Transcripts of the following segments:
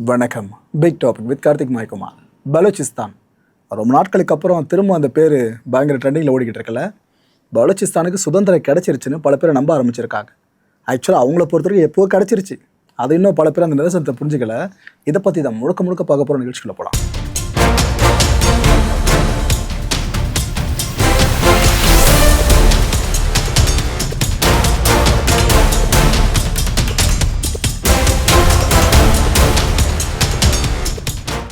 வணக்கம். Big topic with Karthik Maikumar. Balochistan ரொம்ப நாட்களுக்கு அப்புறம் திரும்ப அந்த பேர் பயங்கர ட்ரெண்டிங்கில் ஓடிக்கிட்டு இருக்கல. பலூச்சிஸ்தானுக்கு சுதந்திரம் கிடச்சிருச்சுன்னு பல பேர் நம்ப ஆரம்பிச்சிருக்காங்க. ஆக்சுவலாக அவங்கள பொறுத்தவரைக்கும் எப்போ கிடச்சிருச்சு, அது இன்னும் பல பேர் அந்த நிதர்சனத்தை புரிஞ்சுக்கல. இதை பற்றி தான் முழுக்க பார்க்க போகிற நிகழ்ச்சிக்குள்ள போகலாம்.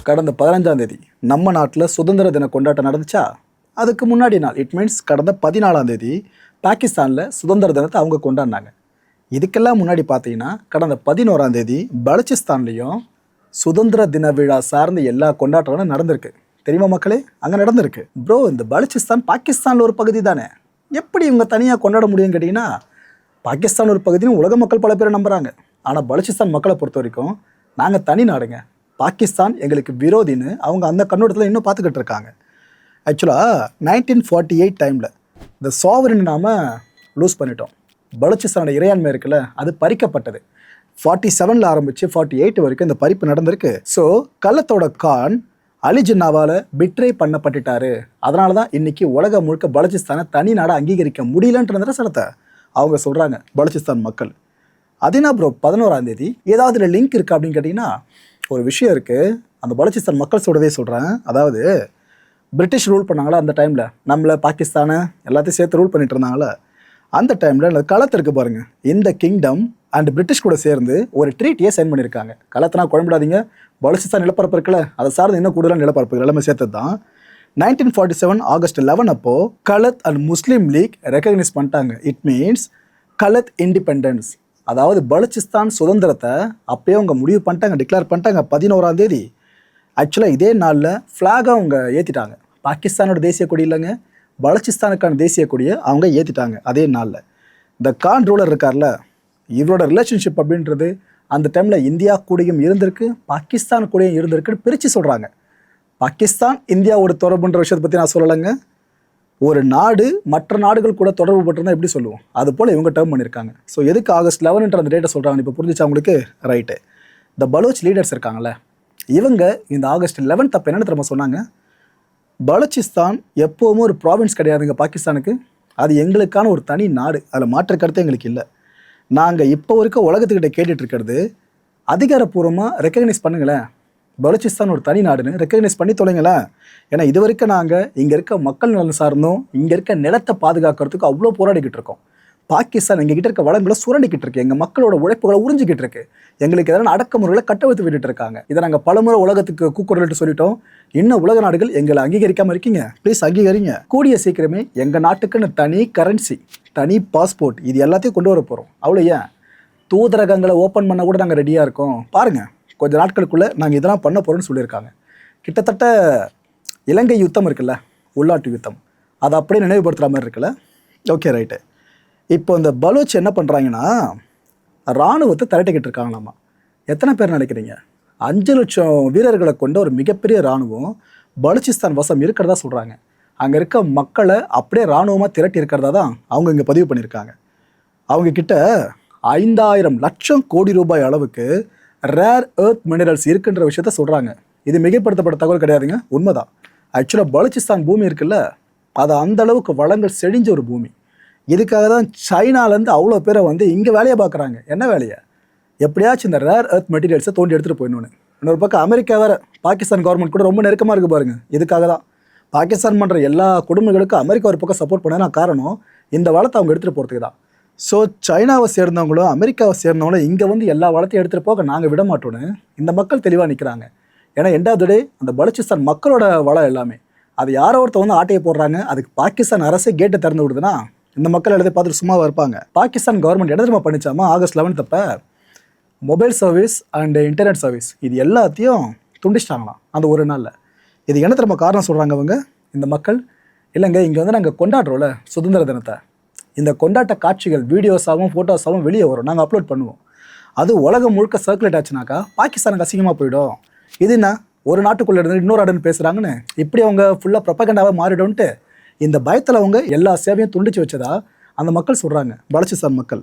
கடந்த 15ஆம் தேதி நம்ம நாட்டில் சுதந்திர தின கொண்டாட்டம் நடந்துச்சா? அதுக்கு முன்னாடி நாள், இட் மீன்ஸ் கடந்த 14ஆம் தேதி பாகிஸ்தானில் சுதந்திர தினத்தை அவங்க கொண்டாடினாங்க. இதுக்கெல்லாம் முன்னாடி பார்த்தீங்கன்னா கடந்த 11ஆம் தேதி பலூச்சிஸ்தான்லேயும் சுதந்திர தின விழா சார்ந்த எல்லா கொண்டாட்டங்களும் நடந்திருக்கு. தெரியுமா மக்களே? அங்கே நடந்திருக்கு. ப்ரோ, இந்த பலூச்சிஸ்தான் பாகிஸ்தானில் ஒரு பகுதி தானே, எப்படி இவங்க தனியாக கொண்டாட முடியும்னு கேட்டிங்கன்னா, பாகிஸ்தான் ஒரு பகுதியும் உலக மக்கள் பல பேர் நம்புகிறாங்க. ஆனால் பலூச்சிஸ்தான் மக்களை பொறுத்த வரைக்கும் நாங்கள் தனி நாடுங்க, பாகிஸ்தான் எங்களுக்கு விரோதின்னு அவங்க அந்த கண்ணோட்டத்தில் இன்னும் பார்த்துக்கிட்டு இருக்காங்க. ஆக்சுவலாக 1948 டைமில் இந்த சாவரின் நாம் லூஸ் பண்ணிட்டோம். பலூச்சிஸ்தானோட இறையாண்மை இருக்குல்ல, அது பறிக்கப்பட்டது. 47 ஆரம்பித்து 48 வரைக்கும் இந்த பறிப்பு நடந்திருக்கு. ஸோ கலத்தோட கான் அலி ஜின்னாவால் பிட்ரே பண்ணப்பட்டுட்டாரு. அதனால தான் இன்றைக்கி உலகம் முழுக்க பலூச்சிஸ்தானை தனி நாடாக அங்கீகரிக்க முடியலன்ற சிலத்தை அவங்க சொல்கிறாங்க பலூச்சிஸ்தான் மக்கள். அதுனா ப்ரோ 11ஆம் தேதி ஏதாவது இதில் லிங்க் இருக்குது அப்படின்னு கேட்டிங்கன்னா, ஒரு விஷயம் இருக்குது. அந்த பலூச்சிஸ்தான் மக்கள் சொல்கிறதே சொல்கிறேன். அதாவது பிரிட்டிஷ் ரூல் பண்ணாங்களா அந்த டைமில், நம்மளை பாகிஸ்தானை எல்லாத்தையும் சேர்த்து ரூல் பண்ணிட்டு இருந்தாங்களா அந்த டைமில் அந்த களத்து இருக்குது பாருங்கள், இந்த கிங்டம் அண்ட் பிரிட்டிஷ் கூட சேர்ந்து ஒரு ட்ரீட்டியை சைன் பண்ணியிருக்காங்க. களத்தினா குழம்பிடாதீங்க, பலூச்சிஸ்தான் நிலப்பரப்பு இருக்குல்ல, அதை சார்ந்து இன்னும் கூடுதலாக நிலப்பரப்புகள் எல்லாமே சேர்த்தது தான். 1947 ஆகஸ்ட் 11 அப்போது கலத் அண்ட் முஸ்லீம் லீக் ரெக்கக்னைஸ் பண்ணிட்டாங்க. இட் மீன்ஸ் கலத் இண்டிபெண்டன்ஸ், அதாவது பலூச்சிஸ்தான் சுதந்திரத்தை அப்போயே அவங்க முடிவு பண்ணிட்டாங்க, டிக்ளேர் பண்ணிட்டாங்க 11ஆம் தேதி. ஆக்சுவலாக இதே நாளில் ஃப்ளாகை அவங்க ஏற்றிட்டாங்க. பாகிஸ்தானோட தேசிய கொடி இல்லைங்க, பலூச்சிஸ்தானுக்கான தேசிய கொடியை அவங்க ஏற்றிட்டாங்க அதே நாளில். இந்த கான் ரூலர் இருக்கார்ல, இவரோட ரிலேஷன்ஷிப் அப்படின்றது அந்த டைமில் இந்தியா கூடயும் இருந்திருக்கு, பாகிஸ்தான் கூடயும் இருந்திருக்குன்னு பிரித்து சொல்கிறாங்க. பாகிஸ்தான் இந்தியாவோட தொடர்புன்ற விஷயத்தை பற்றி நான் சொல்லலைங்க. ஒரு நாடு மற்ற நாடுகள் கூட தொடர்பு பட்டிருந்தா எப்படி சொல்லுவோம், அது போல் இவங்க டேர்ம் பண்ணியிருக்காங்க. ஸோ எதுக்கு ஆகஸ்ட் 11 அந்த டேட்டை சொல்கிறாங்க இப்போ புரிஞ்சிச்சா அவங்களுக்கு? ரைட்டு. இந்த பலூச் லீடர்ஸ் இருக்காங்கல்ல, இவங்க இந்த ஆகஸ்ட் 11 அப்போ என்னென்னு திரும்ப சொன்னாங்க, பலூச்சிஸ்தான் எப்போவுமே ஒரு ப்ராவின்ஸ் கிடையாதுங்க பாகிஸ்தானுக்கு, அது எங்களுக்கான ஒரு தனி நாடு, அதில் மாற்ற கருத்து எங்களுக்கு இல்லை. நாங்கள் இப்போ வரைக்கும் உலகத்துக்கிட்ட கேட்டுட்டு இருக்கிறது, அதிகாரப்பூர்வமாக ரெக்கக்னைஸ் பண்ணுங்களேன், பலூச்சிஸ்தான் ஒரு தனி நாடுன்னு ரெக்கக்னைஸ் பண்ணி தொலைங்களேன். ஏன்னா இது வரைக்கும் நாங்கள் இங்கே இருக்க மக்கள் நலன் சார்ந்தும் இங்கே இருக்க நிலத்தை பாதுகாக்கிறதுக்கு அவ்வளோ போராடிக்கிட்டு இருக்கோம். பாகிஸ்தான் எங்ககிட்ட இருக்க வளங்களை சுரண்டிக்கிட்டு இருக்கு, எங்கள் மக்களோட உழைப்புகளை உறிஞ்சிக்கிட்டு இருக்கு, எங்களுக்கு எதனால் அடக்குமுறைகளை கட்டவிழ்த்து விட்டுட்டு இருக்காங்க. இதை நாங்கள் பலமுறை உலகத்துக்கு கூக்குரலிட்டு சொல்லிட்டோம். இன்னும் உலக நாடுகள் எங்களை அங்கீகரிக்காமல் இருக்கீங்க, ப்ளீஸ் அங்கீகரிங்க. கூடிய சீக்கிரமே எங்கள் நாட்டுக்குன்னு தனி கரன்சி, தனி பாஸ்போர்ட், இது எல்லாத்தையும் கொண்டு வர போகிறோம். அவ்வளோ ஏன் தூதரகங்களை ஓப்பன் பண்ண கூட நாங்கள் ரெடியாக இருக்கோம். பாருங்கள், கொஞ்சம் நாட்களுக்குள்ளே நாங்கள் இதெல்லாம் பண்ண போகிறோன்னு சொல்லியிருக்காங்க. கிட்டத்தட்ட இலங்கை யுத்தம் இருக்குல்ல, உள்நாட்டு யுத்தம், அதை அப்படியே நினைவுபடுத்துகிற மாதிரி இருக்குல்ல. Okay right. இப்போ இந்த பலூச் என்ன பண்ணுறாங்கன்னா, இராணுவத்தை திரட்டிக்கிட்டு இருக்காங்களாமா. எத்தனை பேர் நினைக்கிறீங்க? 5 லட்சம் வீரர்களை கொண்ட ஒரு மிகப்பெரிய இராணுவம் பலூச்சிஸ்தான் வசம் இருக்கிறதா சொல்கிறாங்க. அங்கே இருக்க மக்களை அப்படியே இராணுவமாக திரட்டி இருக்கிறதா தான் அவங்க இங்கே பதிவு பண்ணியிருக்காங்க. அவங்கக்கிட்ட 5000 லட்சம் கோடி ரூபாய் அளவுக்கு ரேர் எர்த் மினரல்ஸ் இருக்குன்ற விஷயத்த சொல்கிறாங்க. இது மிகைப்படுத்தப்பட்ட தகவல் கிடையாதுங்க, உண்மைதான். ஆக்சுவலாக பலூச்சிஸ்தான் பூமி இருக்குல்ல, அது அந்த அளவுக்கு வளங்கள் செழிஞ்ச ஒரு பூமி. இதுக்காக தான் சைனாலேருந்து அவ்வளோ பேரை வந்து இங்கே வேலையை பார்க்குறாங்க. என்ன வேலையை? எப்படியாச்சும் இந்த ரேர் எர்த் மெட்டீரியல்ஸை தோண்டி எடுத்துகிட்டு போயிடணுன்னு. இன்னொரு பக்கம் அமெரிக்கா வேறு பாகிஸ்தான் கவர்மெண்ட் கூட ரொம்ப நெருக்கமாக இருக்குது பாருங்கள். இதுக்காக தான் பாகிஸ்தான் பண்ணுற எல்லா குடும்பங்களுக்கும் அமெரிக்கா ஒரு பக்கம் சப்போர்ட் பண்ணனா காரணம் இந்த வளத்தை அவங்க எடுத்துகிட்டு போகிறதுக்கு தான். ஸோ சைனாவை சேர்ந்தவங்களும் அமெரிக்காவை சேர்ந்தவங்களும் இங்கே வந்து எல்லா வளத்தையும் எடுத்துகிட்டு போக நாங்கள் விட மாட்டோன்னு இந்த மக்கள் தெளிவாக நிற்கிறாங்க. ஏன்னா எண்டாவது டே அந்த பலூச்சிஸ்தான் மக்களோட வளம் எல்லாமே அது யாரோ ஒருத்தர் வந்து ஆட்டையை போடுறாங்க, அதுக்கு பாகிஸ்தான் அரசே கேட்டை திறந்து விடுதுன்னா இந்த மக்கள் எல்லாத்தையும் பார்த்துட்டு சும்மாவாக இருப்பாங்க. பாகிஸ்தான் கவர்மெண்ட் என்ன தெரியுமா பண்ணிச்சாமா, ஆகஸ்ட் 11 அப்போ mobile service and internet service இது எல்லாத்தையும் துண்டிச்சிட்டாங்களாம் அந்த ஒரு நாளில். இது என்ன தெரியுமா காரணம் சொல்கிறாங்க அவங்க இந்த மக்கள்? இல்லைங்க, இங்கே வந்து நாங்கள் கொண்டாடுறோம்ல சுதந்திர தினத்தை, இந்த கொண்டாட்ட காட்சிகள் வீடியோஸாகவும் ஃபோட்டோஸாகவும் வெளியே வரும், நாங்கள் அப்லோட் பண்ணுவோம். அது உலகம் முழுக்க சர்க்குலேட் ஆச்சுனாக்கா பாகிஸ்தானுக்கு அசிங்கமாக போயிடும். இது என்ன ஒரு நாட்டுக்குள்ளே இருந்து இன்னொரு நாடுன்னு பேசுகிறாங்கன்னு இப்படி அவங்க ஃபுல்லாக ப்ரொபகண்டாவாக மாறிடும்ன்ட்டு இந்த பயத்தில் அவங்க எல்லா சேவையும் துண்டிச்சு வச்சதா அந்த மக்கள் சொல்கிறாங்க. பலூச்சிஸ்தான் மக்கள்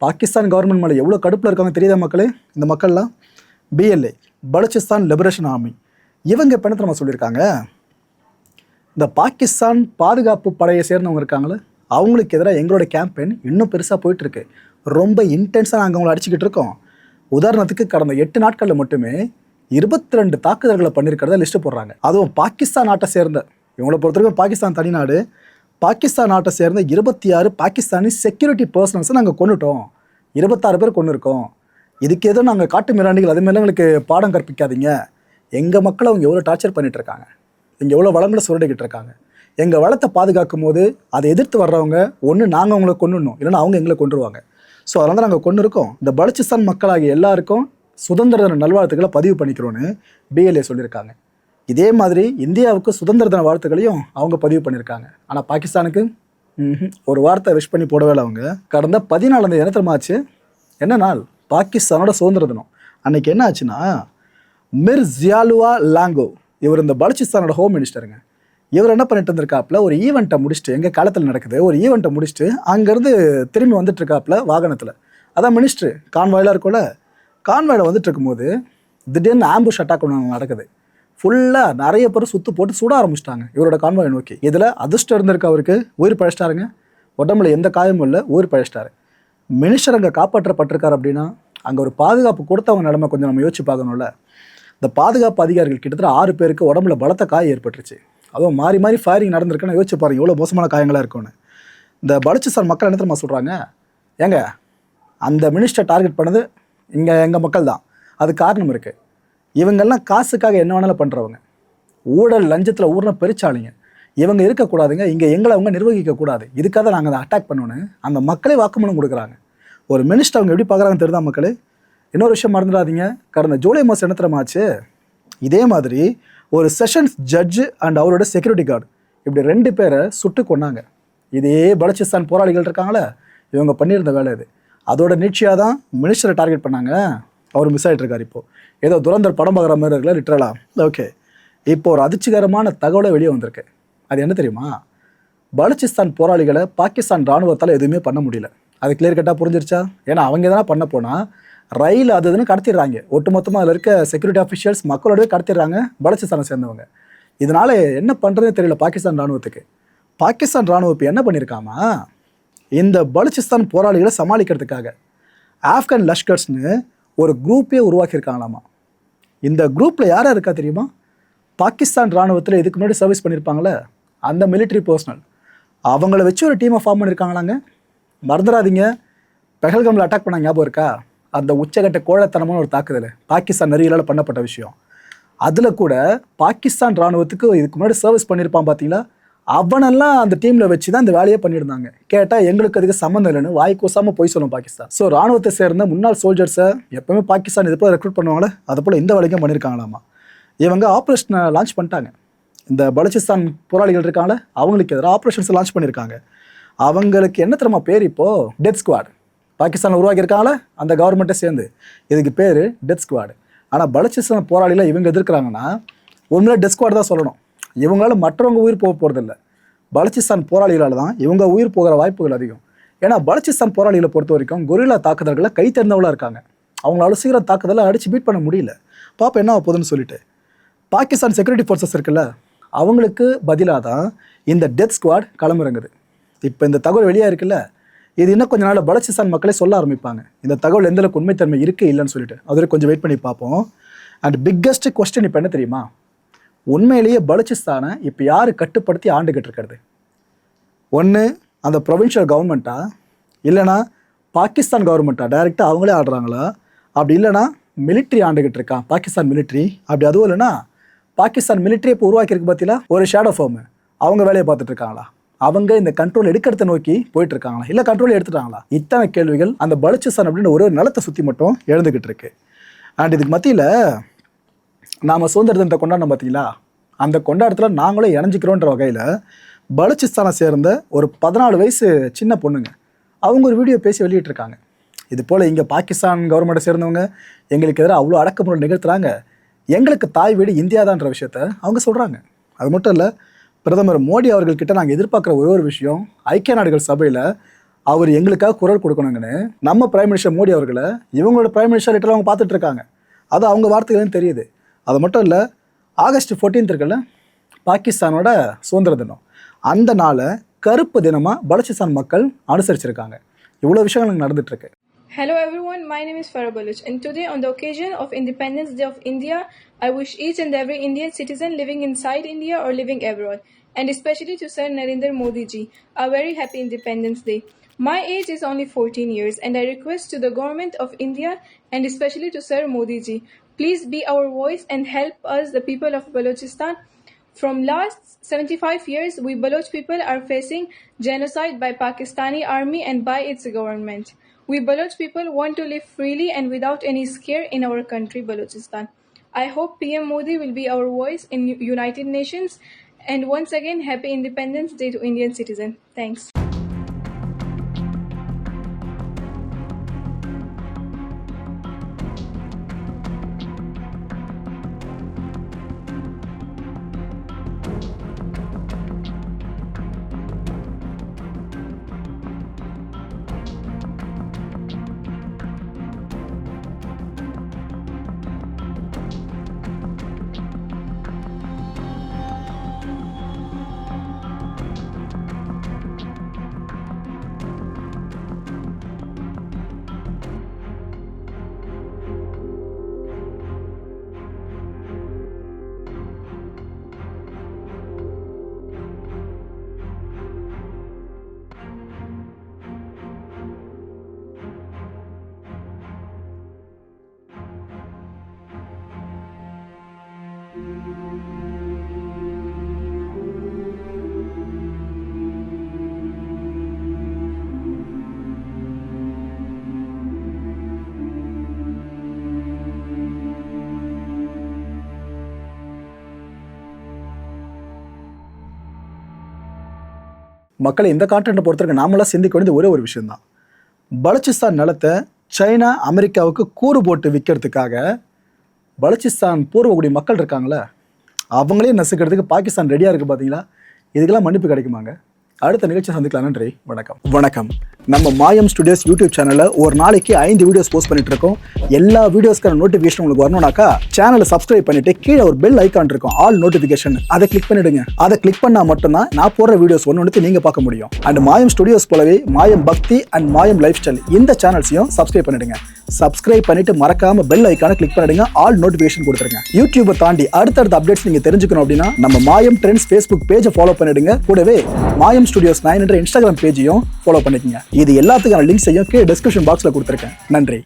பாகிஸ்தான் கவர்மெண்ட் மேலே எவ்வளோ கடுப்பில் இருக்காங்க தெரியுதா மக்களே? இந்த மக்கள்லாம் பிஎல்ஏ, பலுச்சிஸ்தான் லிபரேஷன் ஆர்மி. இவங்க இப்போ என்ன நம்ம சொல்லியிருக்காங்க, இந்த பாகிஸ்தான் பாதுகாப்பு படையை சேர்ந்தவங்க இருக்காங்களே, அவங்களுக்கு எதிராக எங்களோட கேம்பெயின் இன்னும் பெருசாக போயிட்டுருக்கு. ரொம்ப இன்டென்ஸாக நாங்கள் அவங்கள அடிச்சுக்கிட்டு இருக்கோம். உதாரணத்துக்கு கடந்த 8 நாட்களில் மட்டுமே 22 தாக்குதல்களை பண்ணியிருக்கிறத லிஸ்ட்டு போடுறாங்க. அதுவும் பாகிஸ்தான் நாட்டை சேர்ந்த, இவங்களை பொறுத்தவரைக்கும் பாகிஸ்தான் தனிநாடு, பாகிஸ்தான் நாட்டை சேர்ந்த 26 பாகிஸ்தானி செக்யூரிட்டி பர்சனல்ஸை நாங்கள் கொண்டுட்டோம். 26 பேர் கொண்டு இருக்கோம். இதுக்கு எதுவும் நாங்கள் காட்டு மிராண்டிகள் அதுமாரி எங்களுக்கு பாடம் கற்பிக்காதீங்க. எங்கள் மக்களை அவங்க எவ்வளோ டார்ச்சர் பண்ணிகிட்டு இருக்காங்க, இங்கே எவ்வளோ வளங்களை சுரண்டிக்கிட்டு இருக்காங்க. எங்கள் வளத்தை பாதுகாக்கும் போது அதை எதிர்த்து வர்றவங்க ஒன்று நாங்கள் அவங்கள கொண்டுடணும், இல்லைன்னா அவங்க எங்களை கொண்டுருவாங்க. ஸோ அதனால தான் நாங்கள் கொண்டு இருக்கோம். இந்த பலுச்சிஸ்தான் மக்களாகிய எல்லாருக்கும் சுதந்திர தின நல்வாழ்த்துக்களை பதிவு பண்ணிக்கிறோன்னு பிஎல்ஏ சொல்லியிருக்காங்க. இதே மாதிரி இந்தியாவுக்கு சுதந்திர தின வாழ்த்துக்களையும் அவங்க பதிவு பண்ணியிருக்காங்க. ஆனால் பாகிஸ்தானுக்கு ஒரு வார்த்தை விஷ் பண்ணி போடவே இல்லை. அவங்க கடந்த 14 என்ன தெரியுமா ஆச்சு, என்ன நாள், பாகிஸ்தானோட சுதந்திர தினம். அன்னைக்கு என்ன ஆச்சுன்னா, மிர் ஜியாலுவா லாங்கோ, இவர் இந்த பலுச்சிஸ்தானோட ஹோம் மினிஸ்டருங்க. இவர் என்ன பண்ணிட்டு இருந்திருக்காப்புல, ஒரு ஈவெண்ட்டை முடிச்சுட்டு, எங்கள் காலத்தில் நடக்குது, ஒரு ஈவெண்ட்டை முடிச்சுட்டு அங்கேருந்து திரும்பி வந்துட்டு இருக்காப்புல வாகனத்தில். அதான் மினிஸ்ட்ரு கான்வாயில் இருக்கும்ல, கான்வாயில் வந்துட்டு இருக்கும்போது திடீர்னு ஆம்புஷ் அட்டாக் ஒன்று நடக்குது. ஃபுல்லாக நிறைய பேர் சுற்று போட்டு சுட ஆரம்பிச்சிட்டாங்க இவரோட கான்வாயை நோக்கி. இதில் அதிர்ஷ்டம் இருந்திருக்கு, அவருக்கு உயிர் பழிச்சிட்டாருங்க. உடம்புல எந்த காயமும் இல்லை, உயிர் பழிச்சிட்டாரு. மினிஸ்டர் அங்கே காப்பாற்றப்பட்டிருக்காரு அப்படின்னா அங்கே ஒரு பாதுகாப்பு கொடுத்தவங்க நிலைமை கொஞ்சம் நம்ம யோசிச்சு பார்க்கணும்ல. இந்த பாதுகாப்பு அதிகாரிகள் கிட்டத்தட்ட 6 பேருக்கு உடம்புல பலத்த காயம் ஏற்பட்டுருச்சு. அதுவும் மாறி மாறி ஃபயரிங் நடந்திருக்குன்னு யோசிச்சு பாருங்க, எவ்வளோ மோசமான காயங்களாக இருக்கும்னு. இந்த பலுச்சிஸ்தான் மக்கள் என்ன தெரியுமா சொல்கிறாங்க, ஏங்க அந்த மினிஸ்டர் டார்கெட் பண்ணது எங்கள் மக்கள் தான், அது காரணம் இருக்குது. இவங்கெல்லாம் காசுக்காக என்ன வேணாலும் பண்ணுறவங்க, ஊழல் லஞ்சத்தில் ஊர்ன பெருச்சாளிங்க, இவங்க இருக்கக்கூடாதுங்க, இங்கே எங்களை அவங்க நிர்வகிக்கக்கூடாது, இதுக்காக நாங்கள் அதை அட்டாக் பண்ணோன்னு அந்த மக்களே வாக்குமூலம் கொடுக்குறாங்க. ஒரு மினிஸ்டர் அவங்க எப்படி பார்க்குறாங்க தெரியுதா மக்கள். இன்னொரு விஷயம் மறந்துடாதீங்க, கடந்த ஜூலை மாதம் என்ன தெரியுமா ஆச்சு, இதே மாதிரி ஒரு செஷன்ஸ் ஜட்ஜு அண்ட் அவரோட செக்யூரிட்டி கார்டு இப்படி 2 பேரை சுட்டு கொண்டாங்க. இதே பலுச்சிஸ்தான் போராளிகள் இருக்காங்களே, இவங்க பண்ணியிருந்த வேலை இது. அதோட நீட்சியாக தான் மினிஸ்டரை டார்கெட் பண்ணாங்க. அவர் மிஸ் ஆகிட்டு இருக்கார். இப்போது ஏதோ துரந்தர் படம் பார்க்குற மாதிரி இருக்குல்ல, லிட்ரலா. ஓகே, இப்போ ஒரு அதிர்ச்சிகரமான தகவலை வெளியே வந்திருக்கு. அது என்ன தெரியுமா, பலுச்சிஸ்தான் போராளிகளை பாகிஸ்தான் இராணுவத்தால் எதுவுமே பண்ண முடியல. அது கிளியர் கட்டாக புரிஞ்சிருச்சா? ஏன்னா அவங்க எதனா பண்ண போனால் ரயில் அது இதுன்னு கடத்திடுறாங்க. ஒட்டுமொத்தமாக அதில் இருக்க செக்யூரிட்டி ஆஃபிஷியல்ஸ் மக்களோடவே கடத்திடுறாங்க பலுச்சிஸ்தானை சேர்ந்தவங்க. இதனால் என்ன பண்ணுறதே தெரியல பாகிஸ்தான் இராணுவத்துக்கு. பாகிஸ்தான் இராணுவம் இப்போ என்ன பண்ணியிருக்காமா, இந்த பலுச்சிஸ்தான் போராளிகளை சமாளிக்கிறதுக்காக ஆப்கான் லஷ்கர்ஸ்னு ஒரு குரூப்பே உருவாக்கியிருக்காங்களாமா. இந்த குரூப்பில் யாராக இருக்கா தெரியுமா, பாகிஸ்தான் இராணுவத்தில் இதுக்கு முன்னாடி சர்வீஸ் பண்ணியிருப்பாங்களே அந்த மிலிட்ரி பர்சனல், அவங்கள வச்சு ஒரு டீமை ஃபார்ம் பண்ணியிருக்காங்களாங்க. மறந்துடாதீங்க, பெஹல்காமில் அட்டாக் பண்ண ஞாபகம் இருக்கா, அந்த உச்சகட்ட கோழத்தனமான ஒரு தாக்குதல் பாகிஸ்தான் நெறிகளால் பண்ணப்பட்ட விஷயம். அதில் கூட பாகிஸ்தான் இராணுவத்துக்கு இதுக்கு முன்னாடி சர்வீஸ் பண்ணியிருப்பான் பார்த்தீங்களா, அவனெல்லாம் அந்த டீமில் வச்சு தான் இந்த வேலையை பண்ணியிருந்தாங்க. கேட்டால் எங்களுக்கு அதுக்கு சம்மந்தம் இல்லைன்னு வாய் கூசாமல் போய் சொல்லும் பாகிஸ்தான். ஸோ ராணுவத்தை சேர்ந்த முன்னாள் சோல்ஜர்ஸை எப்பவுமே பாகிஸ்தான் இது போல் ரெக்ரூட் பண்ணுவாங்களே, அதை போல் இந்த வேலைக்கும் பண்ணியிருக்காங்களாமா. இவங்க ஆப்ரேஷனை லான்ச் பண்ணிட்டாங்க. இந்த பலுச்சிஸ்தான் போராளிகள் இருக்காங்களே, அவங்களுக்கு எதிராக ஆப்ரேஷன்ஸை லான்ச் பண்ணியிருக்காங்க. அவங்களுக்கு என்ன தெரியுமா பேர், இப்போது டெத் ஸ்குவாட். பாகிஸ்தானில் உருவாக்கியிருக்காங்களே அந்த கவர்மெண்ட்டை சேர்ந்து, இதுக்கு பேர் டெத் ஸ்குவாடு. ஆனால் பலுச்சிஸ்தான் போராளிகளை இவங்க எதிர்க்கிறாங்கன்னா உண்மையிலே டெத் ஸ்குவாட் தான் சொல்லணும். இவங்களால மற்றவங்க உயிர் போக போகிறதில்ல, பலுச்சிஸ்தான் போராளிகளால் தான் இவங்க உயிர் போகிற வாய்ப்புகள் அதிகம். ஏன்னா பலுச்சிஸ்தான் போராளிகளை பொறுத்த வரைக்கும் கொரில்லா தாக்குதல்களை கை தேர்ந்தவளாக இருக்காங்க. அவங்களால சீக்கிரம் தாக்குதலை அடித்து பீட் பண்ண முடியல. பாப்பா என்ன போகுதுன்னு சொல்லிட்டு பாகிஸ்தான் செக்யூரிட்டி ஃபோர்ஸஸ் இருக்குல்ல, அவங்களுக்கு பதிலாக தான் இந்த டெத் ஸ்குவாட் களமிறங்குது. இப்போ இந்த தகவல் வெளியாக இருக்குல்ல, இது இன்னும் கொஞ்ச நாள் பலுச்சிஸ்தான் மக்களே சொல்ல ஆரம்பிப்பாங்க இந்த தகவல் எந்தளவுக்கு உண்மைத்தன்மை இருக்குது இல்லைன்னு சொல்லிட்டு. அதுவரை கொஞ்சம் வெயிட் பண்ணி பார்ப்போம். அண்ட் பிக்கஸ்ட் கொஸ்டின் இப்போ என்ன தெரியுமா, உண்மையிலேயே பலுச்சிஸ்தானை இப்போ யார் கட்டுப்படுத்தி ஆண்டுகிட்டு இருக்கிறது? ஒன்று அந்த ப்ரொவின்ஷியல் கவர்மெண்ட்டா, இல்லைனா பாகிஸ்தான் கவர்மெண்ட்டா டைரெக்டாக அவங்களே ஆடுறாங்களா, அப்படி இல்லைனா மிலிட்ரி ஆண்டுகிட்டு இருக்கான் பாகிஸ்தான் மிலிட்ரி, அப்படி அதுவும் இல்லைனா பாகிஸ்தான் மிலிட்ரி இப்போ உருவாக்கியிருக்கு பார்த்தீங்களா ஒரு ஷேடோ ஃபார்மு, அவங்க வேலையை பார்த்துட்டு இருக்காங்களா, அவங்க இந்த கண்ட்ரோல் எடுக்கிறத நோக்கி போயிட்டு இருக்காங்களா, இல்லை கண்ட்ரோல் எடுத்துட்டாங்களா? இத்தனை கேள்விகள் அந்த பலுச்சிஸ்தான் அப்படின்னு ஒரு நிலத்தை சுற்றி மட்டும் எழுந்துக்கிட்டு இருக்கு. அண்ட் இதுக்கு மத்தியில் நாம் சுதந்திர தினத்தை கொண்டாடணும் பார்த்தீங்களா, அந்த கொண்டாடத்தில் நாங்களே இணைஞ்சிக்கிறோன்ற வகையில் பலுச்சிஸ்தானை சேர்ந்த ஒரு 14 வயசு சின்ன பொண்ணுங்க அவங்க ஒரு வீடியோ பேசி வெளியிட்டிருக்காங்க. இது போல் இங்கே பாகிஸ்தான் கவர்மெண்ட்டை சேர்ந்தவங்க எங்களுக்கு எதிராக அவ்வளோ அடக்குமுறை நிகழ்த்துறாங்க, எங்களுக்கு தாய் வீடு இந்தியா தான்ற விஷயத்த அவங்க சொல்கிறாங்க. அது மட்டும் இல்லை, பிரதமர் மோடி அவர்கள்கிட்ட நாங்கள் எதிர்பார்க்குற ஒரு விஷயம், ஐக்கிய நாடுகள் சபையில் அவர் எங்களுக்காக குரல் கொடுக்கணுங்கன்னு நம்ம பிரைம் மினிஸ்டர் மோடி அவர்களை இவங்களோட பிரைம் மினிஸ்டர் லிட்டரில் அவங்க பார்த்துட்டு இருக்காங்க. அது அவங்க வார்த்தைகளும் தெரியுது. அது மட்டும் இல்லை, ஆகஸ்ட் 14 இருக்குல்ல, பாகிஸ்தானோட சுதந்திர தினம், அந்த நாளை கருப்பு தினமாக பலுச்சிஸ்தான் மக்கள் அனுசரிச்சிருக்காங்க. இவ்வளோ விஷயங்கள் நடந்துட்டுருக்கு. Hello everyone, my name is Farah Baluch, and today on the occasion of Independence Day of India, I wish each and every Indian citizen living inside India or living abroad, and especially to Sir Narendra Modi ji, a very happy Independence Day. My age is only 14 years, and I request to the government of India and especially to Sir Modi ji, please be our voice and help us, the people of Balochistan. From last 75 years, we Baloch people are facing genocide by Pakistani army and by its government. We Baloch people want to live freely and without any scare in our country, Balochistan. I hope PM Modi will be our voice in United Nations. And once again, happy Independence Day to Indian citizen. Thanks. மக்களை இந்த கான்டென்ட்டை பொறுத்தவரைக்கும் நாமெல்லாம் சிந்திக்க வேண்டியது ஒரே ஒரு விஷயம்தான். பலுச்சிஸ்தான் நிலத்தை சைனா அமெரிக்காவுக்கு கூறு போட்டு விற்கிறதுக்காக பலுச்சிஸ்தான் பூர்வகுடி மக்கள் இருக்காங்களே, அவங்களே நசுக்கிறதுக்கு பாகிஸ்தான் ரெடியாக இருக்குது. பார்த்தீங்களா, இதுக்கெல்லாம் மன்னிப்பு கிடைக்குமாங்க? அடுத்த நிகழ்ச்சி சந்திக்கலாம். நன்றி, வணக்கம். நம்ம மாயம் ஸ்டுடியோஸ் யூடியூப் சேனலில் ஒரு நாளைக்கு 5 வீடியோஸ் போஸ்ட் பண்ணிட்டு இருக்கோம். எல்லா வீடியோஸ்க்கான நோட்டிஃபிகேஷன் உங்களுக்கு வரணும்னாக்கா சேனலை சப்ஸ்கிரைப் பண்ணிட்டு கீழே ஒரு பெல் ஐக்கான் இருக்கும், ஆல் நோட்டிஃபிகேஷன், அதை கிளிக் பண்ணிடுங்க. அதை கிளிக் பண்ணால் மட்டும்தான் நான் போடுற வீடியோஸ் ஒன்று நீங்கள் பார்க்க முடியும். அண்ட் மாயம் ஸ்டுடியோஸ் போலவே மாயம் பக்தி அண்ட் மாயம் லைஃப் ஸ்டைல் இந்த சேனல்ஸையும் சப்ஸ்கிரைப் பண்ணிடுங்க. சப்ஸ்கிரைப் பண்ணிட்டு மறக்காம பெல் ஐக்கானை கிளிக் பண்ணிடுங்க, ஆல் நோட்டிஃபிகேஷன் கொடுத்துருங்க. யூடியூபை தாண்டி அடுத்தடுத்த அப்டேட்ஸ் நீங்க தெரிஞ்சுக்கணும் அப்படின்னா நம்ம மாயம் ட்ரெண்ட்ஸ் ஃபேஸ்புக் பேஜை ஃபாலோ பண்ணிடுங்க. கூடவே மாயம் ஸ்டுடியோஸ் 9 என்ற இன்ஸ்டாகிராம் பேஜையும் ஃபாலோ பண்ணிக்கங்க. இது எல்லாத்துக்கான லிங்க்ஸையும் கீழே டிஸ்கிரிப்ஷன் பாக்ஸ்ல கொடுத்துருக்கேன். நன்றி.